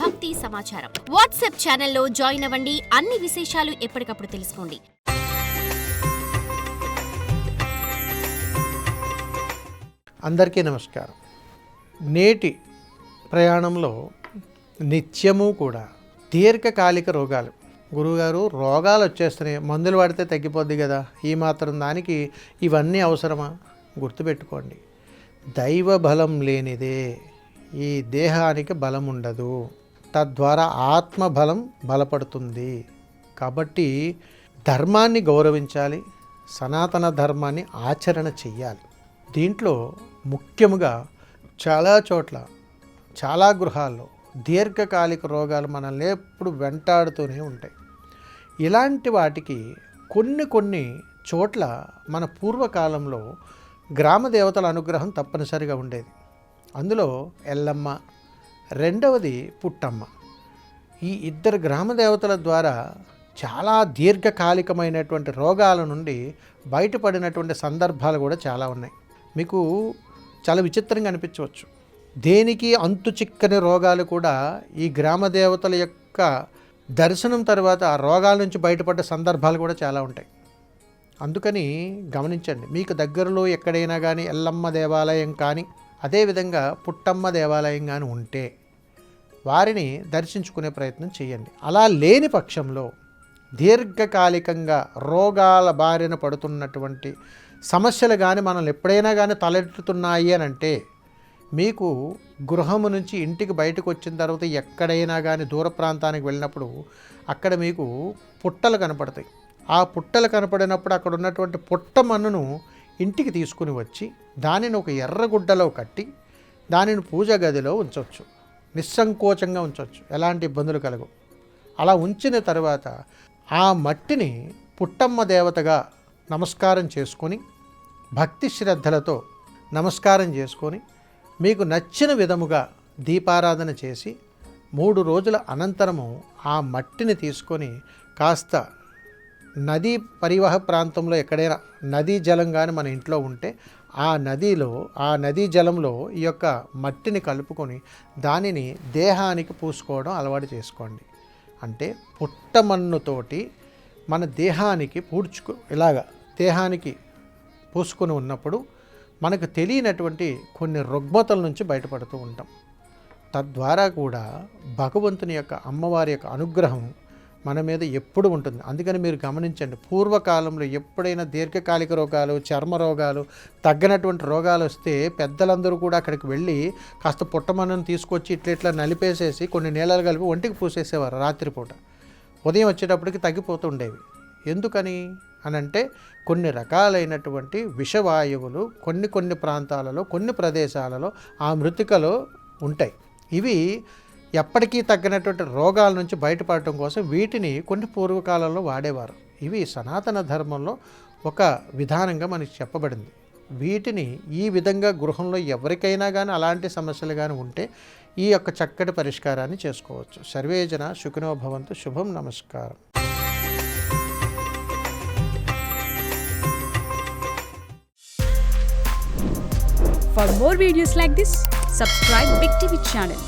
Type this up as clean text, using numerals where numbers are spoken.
భక్తి సమాచారం. వాట్సాప్ ఛానల్లో జాయిన్ అవ్వండి. అన్ని విశేషాలు ఎప్పటికప్పుడు తెలుసుకోండి. అందరికీ నమస్కారం. నేటి ప్రయాణంలో నిత్యము కూడా దీర్ఘకాలిక రోగాలు. గురువుగారు, రోగాలు వచ్చేస్తున్నాయి, మందులు వాడితే తగ్గిపోద్ది కదా, ఈ మాత్రం దానికి ఇవన్నీ అవసరమా? గుర్తుపెట్టుకోండి, దైవ బలం లేనిదే ఈ దేహానికి బలం ఉండదు. తద్వారా ఆత్మబలం బలపడుతుంది. కాబట్టి ధర్మాన్ని గౌరవించాలి, సనాతన ధర్మాన్ని ఆచరణ చెయ్యాలి. దీంట్లో ముఖ్యముగా చాలా చోట్ల, చాలా గృహాల్లో దీర్ఘకాలిక రోగాలు మనల్ని ఎప్పుడు వెంటాడుతూనే ఉంటాయి. ఇలాంటి వాటికి కొన్ని చోట్ల మన పూర్వకాలంలో గ్రామ దేవతల అనుగ్రహం తప్పనిసరిగా ఉండేది. అందులో ఎల్లమ్మ, రెండవది పుట్టమ్మ. ఈ ఇద్దరు గ్రామ దేవతల ద్వారా చాలా దీర్ఘకాలికమైనటువంటి రోగాల నుండి బయటపడినటువంటి సందర్భాలు కూడా చాలా ఉన్నాయి. మీకు చాలా విచిత్రంగా అనిపించవచ్చు. దేనికి అంతు చిక్కని రోగాలు కూడా ఈ గ్రామ దేవతల యొక్క దర్శనం తర్వాత ఆ రోగాల నుంచి బయటపడ్డ సందర్భాలు కూడా చాలా ఉంటాయి. అందుకని గమనించండి, మీకు దగ్గరలో ఎక్కడైనా కానీ ఎల్లమ్మ దేవాలయం కానీ, అదేవిధంగా పుట్టమ్మ దేవాలయం కానీ ఉంటే వారిని దర్శించుకునే ప్రయత్నం చేయండి. అలా లేని పక్షంలో దీర్ఘకాలికంగా రోగాల బారిన పడుతున్నటువంటి సమస్యలు కానీ మనల్ని ఎప్పుడైనా కానీ తలెత్తుతున్నాయి అని అంటే, మీకు గృహము నుంచి ఇంటికి బయటకు వచ్చిన తర్వాత ఎక్కడైనా కానీ దూర ప్రాంతానికి వెళ్ళినప్పుడు అక్కడ మీకు పుట్టలు కనపడతాయి. ఆ పుట్టలు కనపడినప్పుడు అక్కడ ఉన్నటువంటి పుట్ట మన్నును ఇంటికి తీసుకుని వచ్చి దానిని ఒక ఎర్రగుడ్డలో కట్టి దానిని పూజా గదిలో ఉంచవచ్చు. నిస్సంకోచంగా ఉంచవచ్చు, ఎలాంటి ఇబ్బందులు కలగవు. అలా ఉంచిన తర్వాత ఆ మట్టిని పుట్టమ్మ దేవతగా నమస్కారం చేసుకొని, భక్తి శ్రద్ధలతో నమస్కారం చేసుకొని, మీకు నచ్చిన విధముగా దీపారాధన చేసి 3 రోజుల అనంతరము ఆ మట్టిని తీసుకొని కాస్త నదీ పరివాహ ప్రాంతంలో ఎక్కడైనా నదీ జలం కానీ మన ఇంట్లో ఉంటే ఆ నదీ జలంలో ఈ యొక్క మట్టిని కలుపుకొని దానిని దేహానికి పూసుకోవడం అలవాటు చేసుకోండి. అంటే పుట్టమన్నుతోటి మన దేహానికి ఇలాగా దేహానికి పూసుకొని ఉన్నప్పుడు మనకు తెలియనటువంటి కొన్ని రుగ్మతల నుంచి బయటపడుతూ ఉంటాం. తద్వారా కూడా భగవంతుని యొక్క, అమ్మవారి యొక్క అనుగ్రహం మన మీద ఎప్పుడు ఉంటుంది. అందుకని మీరు గమనించండి, పూర్వకాలంలో ఎప్పుడైనా దీర్ఘకాలిక రోగాలు, చర్మ రోగాలు, తగ్గనటువంటి రోగాలు వస్తే పెద్దలందరూ కూడా అక్కడికి వెళ్ళి కాస్త పుట్టమన్నను తీసుకొచ్చి ఇట్లా నలిపేసేసి కొన్ని నీళ్ళలు కలిపి ఒంటికి పూసేసేవారు రాత్రిపూట. ఉదయం వచ్చేటప్పటికి తగ్గిపోతుండేవి. ఎందుకని అనంటే కొన్ని రకాలైనటువంటి విషవాయువులు కొన్ని ప్రాంతాలలో, కొన్ని ప్రదేశాలలో ఆ మృతికలో ఉంటాయి. ఇవి ఎప్పటికీ తగ్గినటువంటి రోగాల నుంచి బయటపడటం కోసం వీటిని కొన్ని పూర్వకాలంలో వాడేవారు. ఇవి సనాతన ధర్మంలో ఒక విధానంగా మనకి చెప్పబడింది. వీటిని ఈ విధంగా గృహంలో ఎవరికైనా కానీ అలాంటి సమస్యలు కానీ ఉంటే ఈ యొక్క చక్కటి పరిష్కారాన్ని చేసుకోవచ్చు. సర్వేజన సుఖినో భవంతు. శుభం. నమస్కారం. For more videos like this, subscribe Big TV channel.